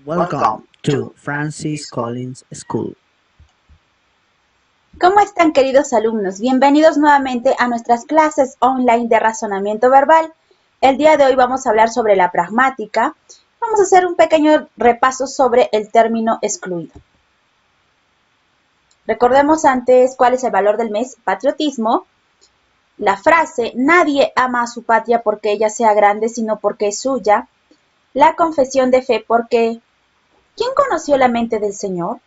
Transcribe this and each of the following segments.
Welcome to Francis Collins School. ¿Cómo están, queridos alumnos? Bienvenidos nuevamente a nuestras clases online de razonamiento verbal. El día de hoy vamos a hablar sobre la pragmática. Vamos a hacer un pequeño repaso sobre el término excluido. Recordemos antes cuál es el valor del mes, patriotismo. La frase, nadie ama a su patria porque ella sea grande, sino porque es suya. La confesión de fe porque, ¿quién conoció la mente del Señor?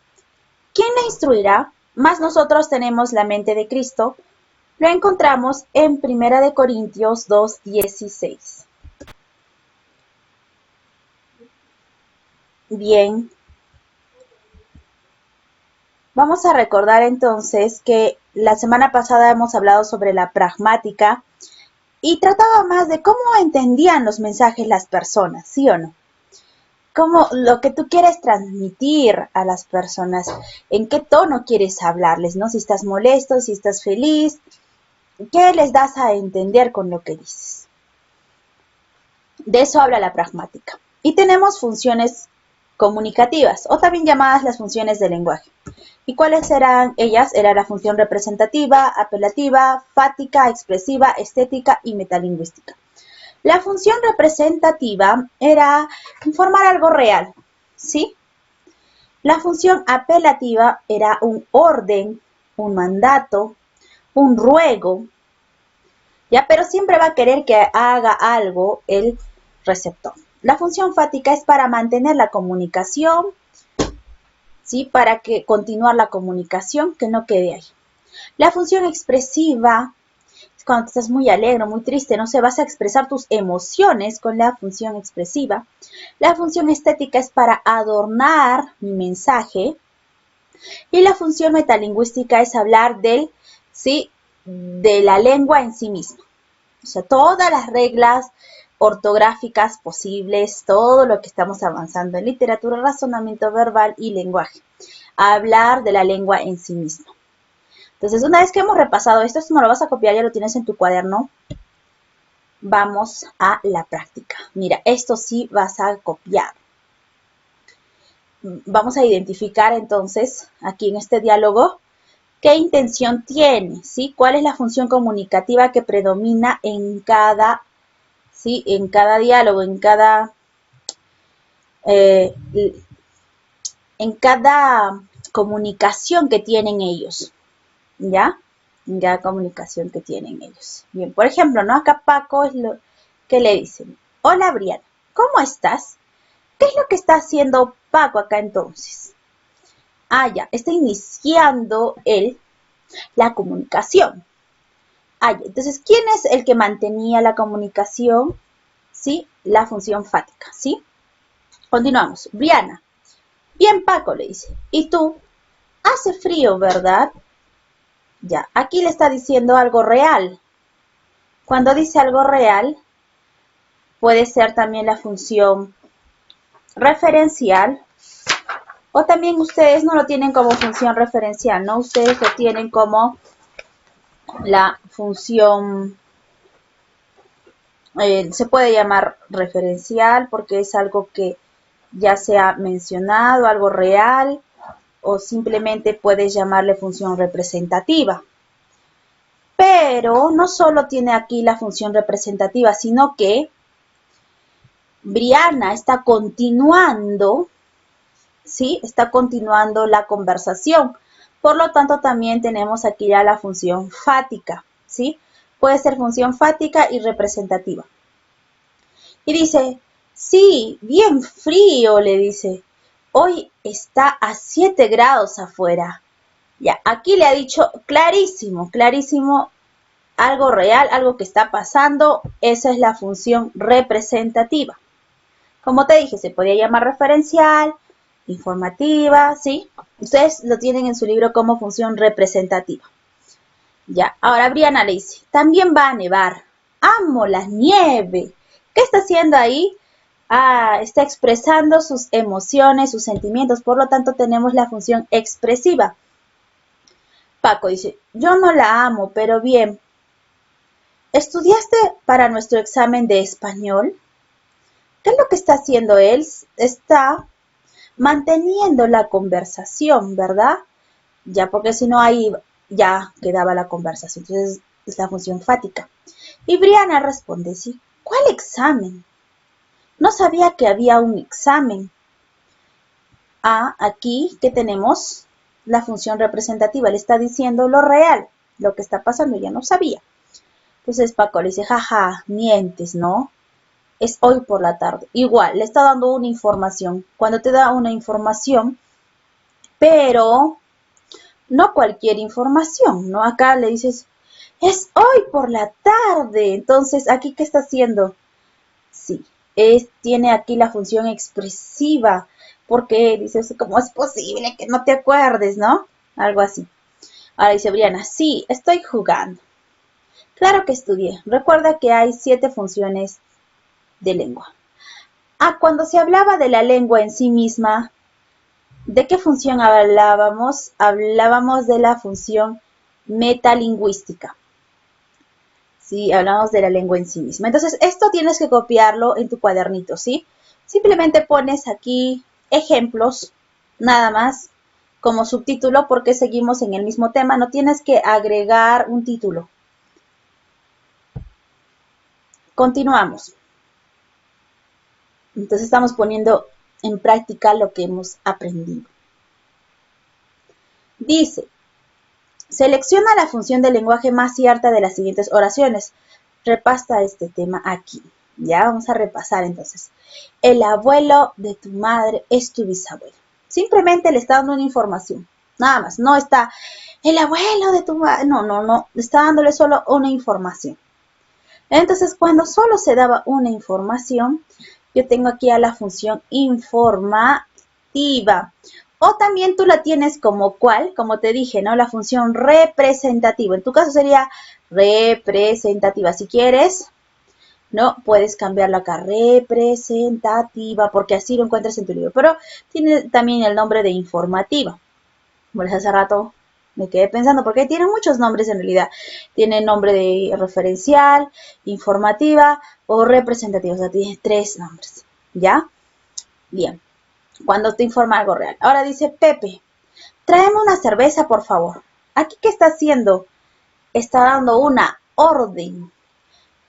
¿Quién le instruirá? Mas nosotros tenemos la mente de Cristo. Lo encontramos en 1 Corintios 2:16. Bien. Vamos a recordar entonces que la semana pasada hemos hablado sobre la pragmática y trataba más de cómo entendían los mensajes las personas, ¿sí o no? Cómo lo que tú quieres transmitir a las personas, en qué tono quieres hablarles, ¿no? Si estás molesto, si estás feliz, ¿qué les das a entender con lo que dices? De eso habla la pragmática. Y tenemos funciones comunicativas, o también llamadas las funciones del lenguaje. ¿Y cuáles eran ellas? Era la función representativa, apelativa, fática, expresiva, estética y metalingüística. La función representativa era informar algo real, ¿sí? La función apelativa era un orden, un mandato, un ruego, ¿ya? Pero siempre va a querer que haga algo el receptor. La función fática es para mantener la comunicación, ¿sí? Para que continuar la comunicación, que no quede ahí. La función expresiva es cuando estás muy alegre, muy triste, no sé, vas a expresar tus emociones con la función expresiva. La función estética es para adornar mi mensaje. Y la función metalingüística es hablar del, ¿sí? De la lengua en sí misma. O sea, todas las reglas ortográficas posibles, todo lo que estamos avanzando en literatura, razonamiento verbal y lenguaje. Hablar de la lengua en sí misma. Entonces, una vez que hemos repasado esto no lo vas a copiar, ya lo tienes en tu cuaderno. Vamos a la práctica. Mira, esto sí vas a copiar. Vamos a identificar entonces, aquí en este diálogo, qué intención tiene, ¿sí? ¿Cuál es la función comunicativa que predomina en cada, ¿sí? En cada diálogo, en cada comunicación que tienen ellos, ¿ya? En cada comunicación que tienen ellos. Bien, por ejemplo, ¿no? Acá Paco es lo que le dicen. Hola, Briana, ¿cómo estás? ¿Qué es lo que está haciendo Paco acá entonces? Ah, ya, está iniciando él la comunicación. Ah, ya, entonces, ¿quién es el que mantenía la comunicación? ¿Sí? La función fática, ¿sí? Continuamos. Briana. Bien, Paco, le dice. ¿Y tú? Hace frío, ¿verdad? Ya, aquí le está diciendo algo real. Cuando dice algo real, puede ser también la función referencial, o también ustedes no lo tienen como función referencial, ¿no? Ustedes lo tienen como la función, se puede llamar referencial porque es algo que ya se ha mencionado, algo real, o simplemente puedes llamarle función representativa. Pero no solo tiene aquí la función representativa, sino que Briana está continuando, ¿sí? Está continuando la conversación. Por lo tanto, también tenemos aquí ya la función fática, ¿sí? Puede ser función fática y representativa. Y dice, sí, bien frío, le dice. Hoy está a 7 grados afuera. Ya, aquí le ha dicho clarísimo, clarísimo, algo real, algo que está pasando. Esa es la función representativa. Como te dije, se podía llamar referencial, informativa, ¿sí? Ustedes lo tienen en su libro como función representativa. Ya, ahora Briana le dice, también va a nevar. Amo la nieve. ¿Qué está haciendo ahí? Ah, está expresando sus emociones, sus sentimientos. Por lo tanto, tenemos la función expresiva. Paco dice, yo no la amo, pero bien. ¿Estudiaste para nuestro examen de español? ¿Qué es lo que está haciendo él? Está manteniendo la conversación, ¿verdad? Ya, porque si no ahí ya quedaba la conversación. Entonces es la función fática. Y Brianna responde, sí, ¿cuál examen? No sabía que había un examen. Ah, aquí que tenemos la función representativa, le está diciendo lo real, lo que está pasando, ya no sabía. Entonces Paco le dice, jaja, mientes, ¿no? Es hoy por la tarde. Igual, le está dando una información. Cuando te da una información, pero no cualquier información, ¿no? Acá le dices, es hoy por la tarde. Entonces, ¿aquí qué está haciendo? Sí, tiene aquí la función expresiva, porque dices, ¿cómo es posible que no te acuerdes, no? Algo así. Ahora dice Briana, sí, estoy jugando. Claro que estudié. Recuerda que hay 7 funciones de lengua. Ah, cuando se hablaba de la lengua en sí misma, ¿de qué función hablábamos? Hablábamos de la función metalingüística. ¿Sí? Hablamos de la lengua en sí misma. Entonces, esto tienes que copiarlo en tu cuadernito, ¿sí? Simplemente pones aquí ejemplos, nada más, como subtítulo, porque seguimos en el mismo tema. No tienes que agregar un título. Continuamos. Entonces, estamos poniendo en práctica lo que hemos aprendido. Dice, selecciona la función del lenguaje más cierta de las siguientes oraciones. Repasa este tema aquí. Ya vamos a repasar entonces. El abuelo de tu madre es tu bisabuelo. Simplemente le está dando una información. Nada más. No está el abuelo de tu madre. No. Está dándole solo una información. Entonces, cuando solo se daba una información, yo tengo aquí a la función informativa. O también tú la tienes como cuál, como te dije, ¿no? La función representativa. En tu caso sería representativa. Si quieres, ¿no? Puedes cambiarla acá, representativa, porque así lo encuentras en tu libro. Pero tiene también el nombre de informativa. Como les hace rato me quedé pensando, porque tiene muchos nombres en realidad. Tiene nombre de referencial, informativa o representativa. O sea, tiene 3 nombres. ¿Ya? Bien. Cuando te informa algo real. Ahora dice Pepe, tráeme una cerveza, por favor. ¿Aquí qué está haciendo? Está dando una orden.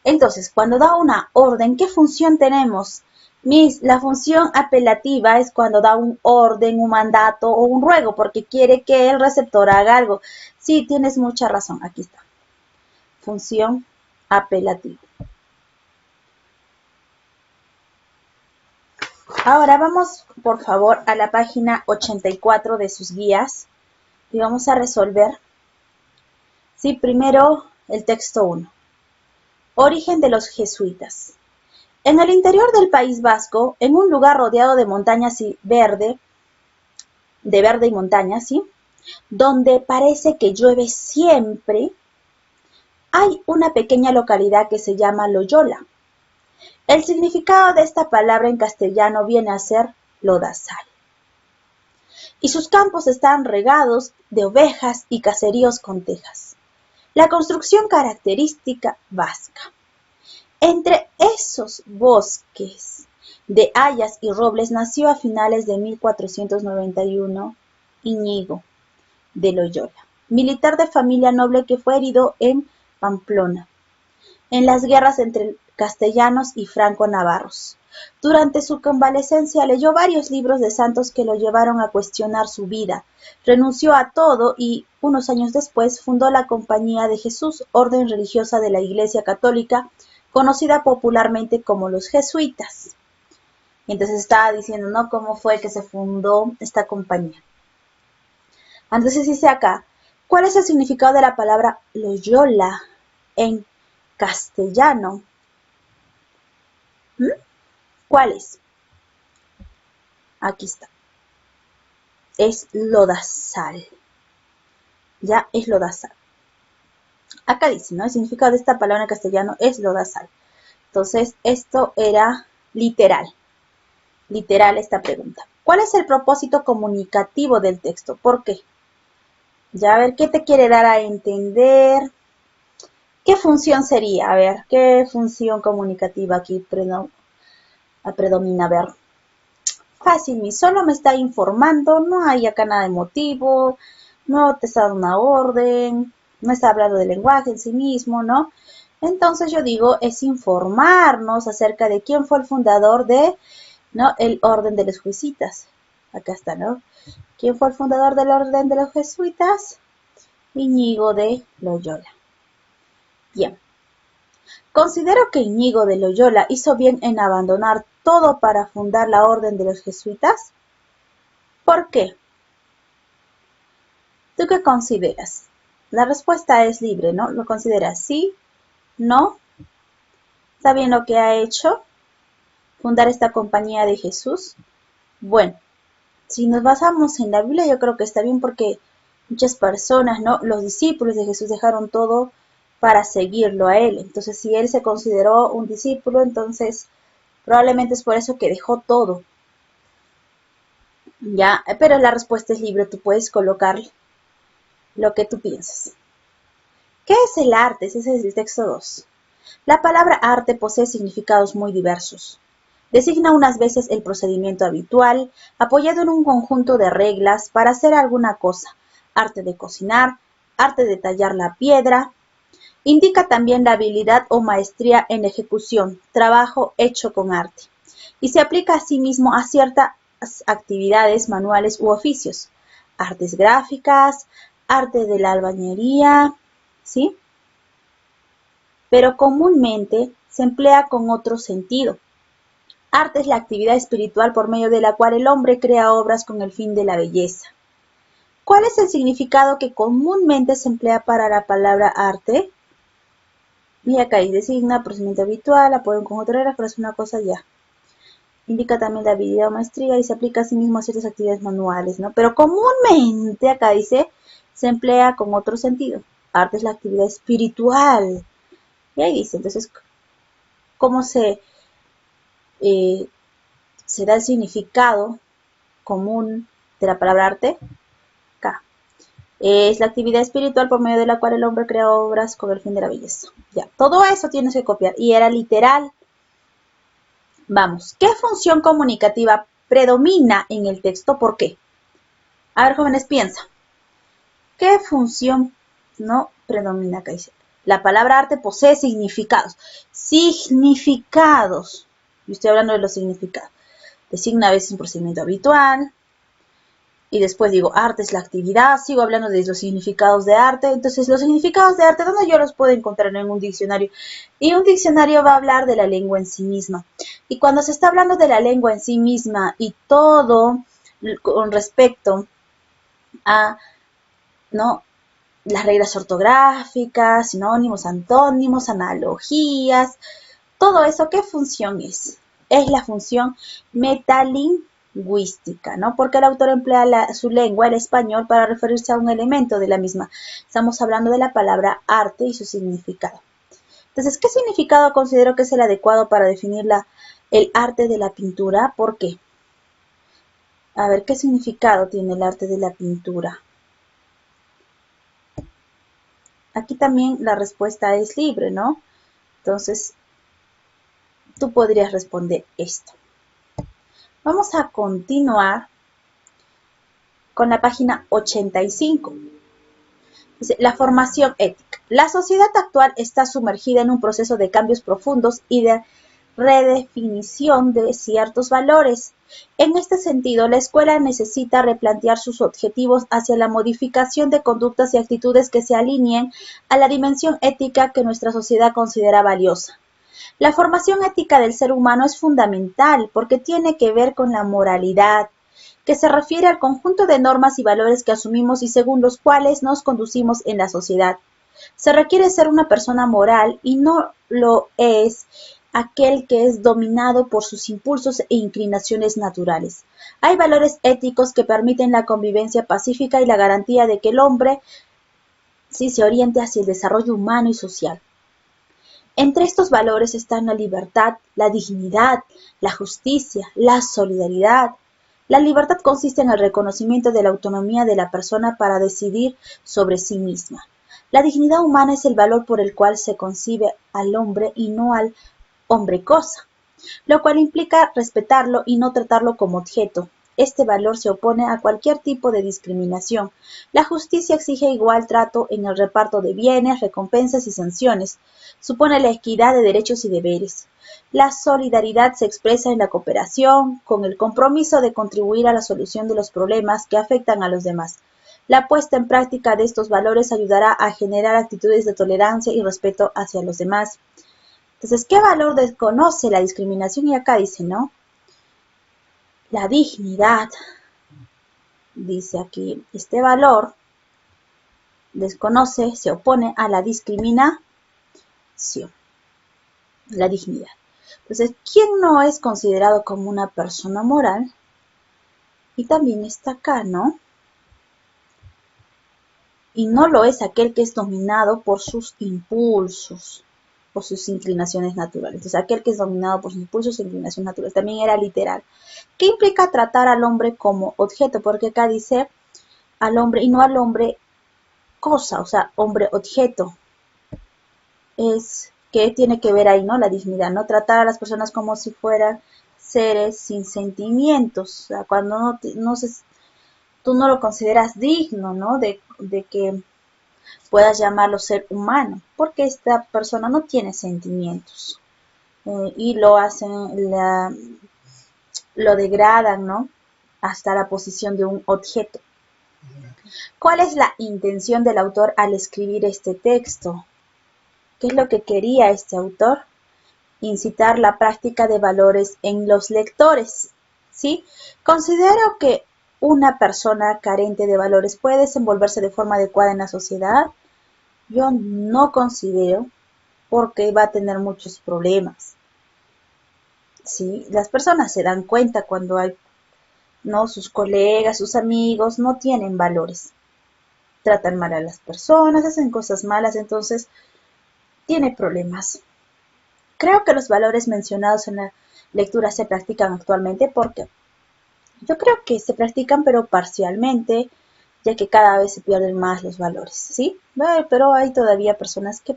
Entonces, cuando da una orden, ¿qué función tenemos? La función apelativa es cuando da un orden, un mandato o un ruego, porque quiere que el receptor haga algo. Sí, tienes mucha razón. Aquí está. Función apelativa. Ahora vamos, por favor, a la página 84 de sus guías y vamos a resolver. Sí, primero el texto 1. Origen de los jesuitas. En el interior del País Vasco, en un lugar rodeado de montañas y de verde y montañas, ¿sí? Donde parece que llueve siempre, hay una pequeña localidad que se llama Loyola. El significado de esta palabra en castellano viene a ser lodazal. Y sus campos están regados de ovejas y caseríos con tejas. La construcción característica vasca. Entre esos bosques de hayas y robles nació a finales de 1491 Íñigo de Loyola, militar de familia noble que fue herido en Pamplona, en las guerras entre castellanos y franco-navarros. Durante su convalecencia leyó varios libros de santos que lo llevaron a cuestionar su vida. Renunció a todo y, unos años después, fundó la Compañía de Jesús, orden religiosa de la Iglesia Católica, conocida popularmente como los jesuitas. Y entonces estaba diciendo, ¿no? ¿Cómo fue que se fundó esta compañía? Entonces dice acá, ¿cuál es el significado de la palabra Loyola en castellano? ¿Cuál es? Aquí está. Es lodazal. Ya es lodazal. Acá dice, ¿no? El significado de esta palabra en castellano es lodazal. Entonces, esto era literal. Literal esta pregunta. ¿Cuál es el propósito comunicativo del texto? ¿Por qué? Ya a ver, ¿qué te quiere dar a entender? ¿Qué función sería? A ver, ¿qué función comunicativa aquí predomina? A ver. Fácil, solo me está informando, no hay acá nada de motivo, no te está dando una orden, no está hablando del lenguaje en sí mismo, ¿no? Entonces yo digo, es informarnos acerca de quién fue el fundador de, ¿no? El orden de los jesuitas. Acá está, ¿no? ¿Quién fue el fundador del orden de los jesuitas? Íñigo de Loyola. Bien. Considero que Íñigo de Loyola hizo bien en abandonar todo para fundar la orden de los jesuitas. ¿Por qué? ¿Tú qué consideras? La respuesta es libre, ¿no? ¿Lo consideras sí? ¿No? ¿Está bien lo que ha hecho? ¿Fundar esta compañía de Jesús? Bueno, si nos basamos en la Biblia, yo creo que está bien porque muchas personas, ¿no? Los discípulos de Jesús dejaron todo para seguirlo a él. Entonces, si él se consideró un discípulo, entonces probablemente es por eso que dejó todo. Ya, pero la respuesta es libre, tú puedes colocar lo que tú piensas. ¿Qué es el arte? Ese es el texto 2. La palabra arte posee significados muy diversos. Designa unas veces el procedimiento habitual, apoyado en un conjunto de reglas para hacer alguna cosa, arte de cocinar, arte de tallar la piedra. Indica también la habilidad o maestría en ejecución, trabajo hecho con arte. Y se aplica asimismo a ciertas actividades manuales u oficios, artes gráficas, arte de la albañería, ¿sí? Pero comúnmente se emplea con otro sentido. Arte es la actividad espiritual por medio de la cual el hombre crea obras con el fin de la belleza. ¿Cuál es el significado que comúnmente se emplea para la palabra arte? Y acá dice, designa procedimiento habitual, apoyo un conjunto de reglas, pero es una cosa ya. Indica también la habilidad o maestría y se aplica a sí mismo a ciertas actividades manuales, ¿no? Pero comúnmente, acá dice, se emplea con otro sentido. Arte es la actividad espiritual. Y ahí dice, entonces, ¿cómo eh, se da el significado común de la palabra arte? Acá. Es la actividad espiritual por medio de la cual el hombre crea obras con el fin de la belleza. Ya, todo eso tienes que copiar. Y era literal. Vamos, ¿qué función comunicativa predomina en el texto? ¿Por qué? A ver, jóvenes, piensa. ¿Qué función no predomina acá? Dice, la palabra arte posee significados. Significados. Yo estoy hablando de los significados. Designa a veces un procedimiento habitual. Y después digo, arte es la actividad. Sigo hablando de los significados de arte. Entonces, los significados de arte, ¿dónde yo los puedo encontrar en un diccionario? Y un diccionario va a hablar de la lengua en sí misma. Y cuando se está hablando de la lengua en sí misma y todo con respecto a, ¿no?, las reglas ortográficas, sinónimos, antónimos, analogías, todo eso, ¿qué función es? Es la función metalingüística, ¿no? Porque el autor emplea su lengua, el español, para referirse a un elemento de la misma. Estamos hablando de la palabra arte y su significado. Entonces, ¿qué significado considero que es el adecuado para definir el arte de la pintura? ¿Por qué? A ver, ¿qué significado tiene el arte de la pintura? Aquí también la respuesta es libre, ¿no? Entonces, tú podrías responder esto. Vamos a continuar con la página 85. Dice, la formación ética. La sociedad actual está sumergida en un proceso de cambios profundos y de redefinición de ciertos valores. En este sentido, la escuela necesita replantear sus objetivos hacia la modificación de conductas y actitudes que se alineen a la dimensión ética que nuestra sociedad considera valiosa. La formación ética del ser humano es fundamental porque tiene que ver con la moralidad, que se refiere al conjunto de normas y valores que asumimos y según los cuales nos conducimos en la sociedad. Se requiere ser una persona moral y no lo es aquel que es dominado por sus impulsos e inclinaciones naturales. Hay valores éticos que permiten la convivencia pacífica y la garantía de que el hombre sí se oriente hacia el desarrollo humano y social. Entre estos valores están la libertad, la dignidad, la justicia, la solidaridad. La libertad consiste en el reconocimiento de la autonomía de la persona para decidir sobre sí misma. La dignidad humana es el valor por el cual se concibe al hombre y no al hombre cosa. lo cual implica respetarlo y no tratarlo como objeto. Este valor se opone a cualquier tipo de discriminación. La justicia exige igual trato en el reparto de bienes, recompensas y sanciones. Supone la equidad de derechos y deberes. La solidaridad se expresa en la cooperación, con el compromiso de contribuir a la solución de los problemas que afectan a los demás. La puesta en práctica de estos valores ayudará a generar actitudes de tolerancia y respeto hacia los demás. Entonces, ¿qué valor desconoce la discriminación? Y acá dice, ¿no? La dignidad, dice aquí, este valor desconoce, se opone a la discriminación, la dignidad. Entonces, ¿quién no es considerado como una persona moral? Y también está acá, ¿no? Y no lo es aquel que es dominado por sus impulsos, por sus inclinaciones naturales. Entonces, aquel que es dominado por sus impulsos e inclinaciones naturales. También era literal. ¿Qué implica tratar al hombre como objeto? Porque acá dice al hombre y no al hombre cosa, o sea, hombre objeto. Es que tiene que ver ahí, ¿no? La dignidad, ¿no? Tratar a las personas como si fueran seres sin sentimientos. O sea, cuando tú no lo consideras digno, ¿no? De que puedas llamarlo ser humano, porque esta persona no tiene sentimientos y lo hacen, lo degradan, ¿no? Hasta la posición de un objeto. ¿Cuál es la intención del autor al escribir este texto? ¿Qué es lo que quería este autor? Incitar la práctica de valores en los lectores, ¿sí? Considero que una persona carente de valores puede desenvolverse de forma adecuada en la sociedad. Yo no considero, porque va a tener muchos problemas. ¿Sí? Las personas se dan cuenta cuando hay, ¿no? Sus colegas, sus amigos no tienen valores. Tratan mal a las personas, hacen cosas malas, entonces tiene problemas. Creo que los valores mencionados en la lectura se practican actualmente porque yo creo que se practican pero parcialmente, ya que cada vez se pierden más los valores, ¿sí? Pero hay todavía personas que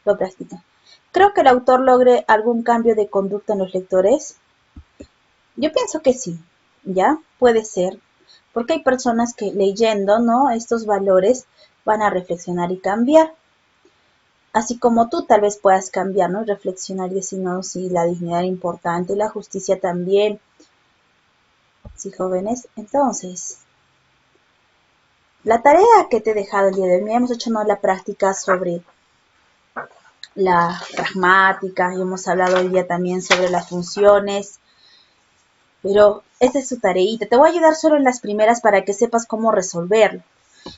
lo practican. Creo que el autor logre algún cambio de conducta en los lectores. Yo pienso que sí, ¿ya? Puede ser, porque hay personas que leyendo, ¿no? Estos valores van a reflexionar y cambiar. Así como tú tal vez puedas cambiar, ¿no? Reflexionar y decir, no, sí, la dignidad es importante, la justicia también. Sí, jóvenes. Entonces, la tarea que te he dejado el día de hoy, hemos hecho, ¿no? La práctica sobre la pragmática, y hemos hablado hoy día también sobre las funciones, pero esta es su tareita. Te voy a ayudar solo en las primeras para que sepas cómo resolverlo.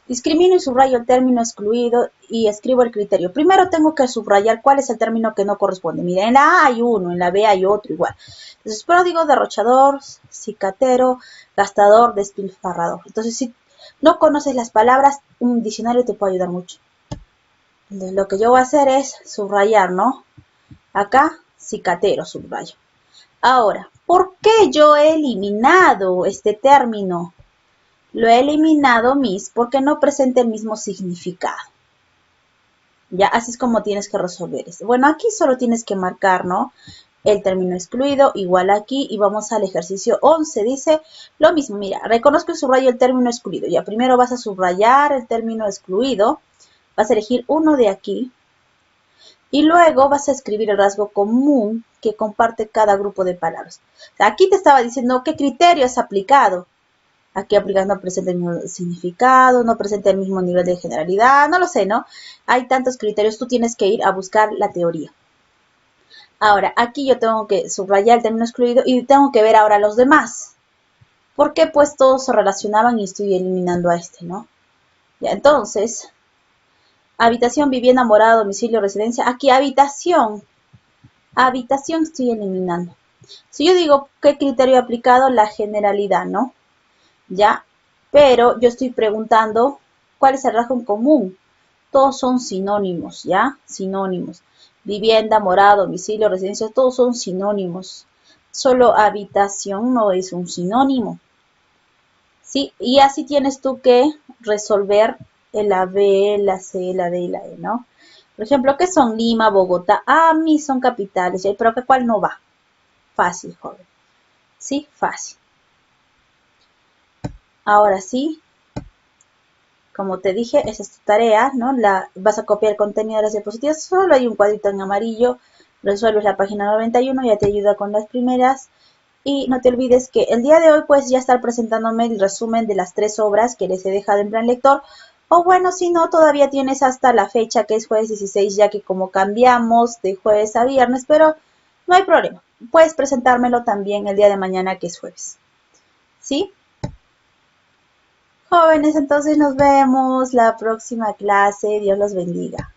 Discrimino y subrayo el término excluido y escribo el criterio. Primero tengo que subrayar cuál es el término que no corresponde. Mira, en la A hay uno, en la B hay otro igual. Entonces, pero digo derrochador, cicatero, gastador, despilfarrador. Entonces, si no conoces las palabras, un diccionario te puede ayudar mucho. Entonces, lo que yo voy a hacer es subrayar, ¿no? Acá, cicatero, subrayo. Ahora, ¿por qué yo he eliminado este término? Lo he eliminado, porque no presenta el mismo significado. Ya, así es como tienes que resolver eso. Bueno, aquí solo tienes que marcar, ¿no? El término excluido, igual aquí, y vamos al ejercicio 11. Dice lo mismo, mira, reconozco y subrayo el término excluido. Ya, primero vas a subrayar el término excluido, vas a elegir uno de aquí, y luego vas a escribir el rasgo común que comparte cada grupo de palabras. O sea, aquí te estaba diciendo qué criterio has aplicado. Aquí aplicando no presenta el mismo significado, no presenta el mismo nivel de generalidad, no lo sé, ¿no? Hay tantos criterios, tú tienes que ir a buscar la teoría. Ahora, aquí yo tengo que subrayar el término excluido y tengo que ver ahora los demás. ¿Por qué? Pues todos se relacionaban y estoy eliminando a este, ¿no? Ya, entonces, habitación, vivienda, morada, domicilio, residencia. Aquí habitación. Habitación estoy eliminando. Si yo digo qué criterio he aplicado, la generalidad, ¿no? ¿Ya? Pero yo estoy preguntando cuál es el rasgo en común. Todos son sinónimos, ¿ya? Sinónimos. Vivienda, morada, domicilio, residencia, todos son sinónimos. Solo habitación no es un sinónimo. ¿Sí? Y así tienes tú que resolver la B, la C, la D y la E, ¿no? Por ejemplo, ¿qué son Lima, Bogotá? Ah, mí son capitales, ¿ya? Pero ¿qué cuál no va? Fácil, joven. Sí, fácil. Ahora sí, como te dije, esa es tu tarea, ¿no? Vas a copiar el contenido de las diapositivas, solo hay un cuadrito en amarillo, resuelves la página 91, ya te ayuda con las primeras. Y no te olvides que el día de hoy puedes ya estar presentándome el resumen de las 3 obras que les he dejado en plan lector. O bueno, si no, todavía tienes hasta la fecha que es jueves 16, ya que como cambiamos de jueves a viernes, pero no hay problema. Puedes presentármelo también el día de mañana que es jueves. ¿Sí? Jóvenes, entonces nos vemos la próxima clase. Dios los bendiga.